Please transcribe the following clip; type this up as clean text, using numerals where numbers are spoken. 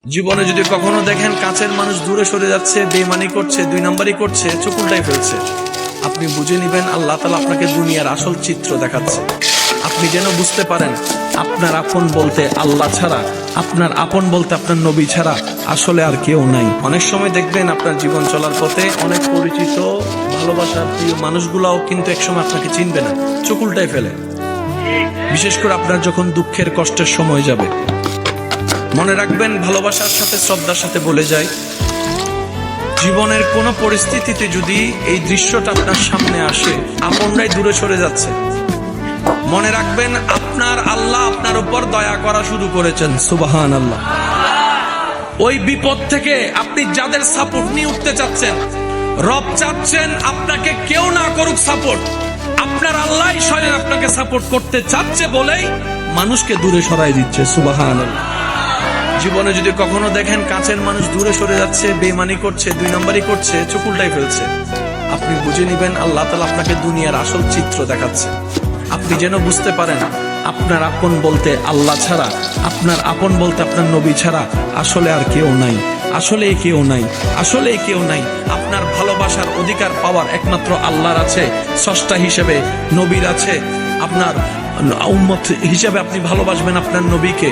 জীবনে যদি কখনো দেখেন কাছের মানুষ দূরে সরে যাচ্ছে, বেইমানি করছে, দুই নাম্বারই করছে, চোখ উল্টাই ফেলছে, আপনি বুঝে নিবেন আল্লাহ তাআলা আপনাকে দুনিয়ার আসল চিত্র দেখাচ্ছে। আপনি যেন বুঝতে পারেন আপনার আপন বলতে আল্লাহ ছাড়া, আপনার আপন বলতে আপনার নবী ছাড়া আসলে আর কেউ নাই। অনেক সময় দেখবেন আপনার জীবন চলার পথে অনেক পরিচিত ভালোবাসার প্রিয় মানুষগুলাও কিন্তু একসময় আপনাকে চিনবে না, চোখ উল্টাই ফেলে। বিশেষ করে আপনার যখন দুঃখের কষ্টের সময় যাবে, মনে রাখবেন ভালোবাসার সাথে শ্রদ্ধার সাথে বলে যায়, জীবনের কোন পরিস্থিতিতে যদি এই দৃশ্যটা আপনার সামনে আসে, আপনরাই দূরে সরে যাচ্ছে, মনে রাখবেন আপনার আল্লাহ আপনার উপর দয়া করা শুরু করেছেন। সুবহানাল্লাহ। ওই বিপদ থেকে আপনি যাদের সাপোর্ট নিয়ে উঠতে চাচ্ছেন, রব চাচ্ছেন আপনাকে কেউ না করুক সাপোর্ট, আপনার আল্লাহ স্বয়ং আপনাকে সাপোর্ট করতে চাচ্ছে বলেই মানুষকে দূরে সরাই দিচ্ছে। সুবহানাল্লাহ। জীবনে যদি কখনো দেখেন কাছের মানুষ দূরে সরে যাচ্ছে, বেইমানি করছে, দুই নাম্বারই করছে, চোখ উল্টাই ফেলছে, আপনি বুঝে নিবেন আল্লাহ তাআলা আপনাকে দুনিয়ার আসল চিত্র দেখাচ্ছে। আপনি যেন বুঝতে পারেন আপনার আপন বলতে আল্লাহ ছাড়া, আপনার আপন বলতে আপনার নবী ছাড়া আসলে আর কেউ নাই, আসলে কেউ নাই, আসলে কেউ নাই। আপনার ভালোবাসার অধিকার পাওয়ার একমাত্র আল্লাহর আছে, স্রষ্টা হিসেবে নবীর আছে। আপনার উম্মত হিসেবে আপনি ভালোবাসবেন আপনার নবীকে।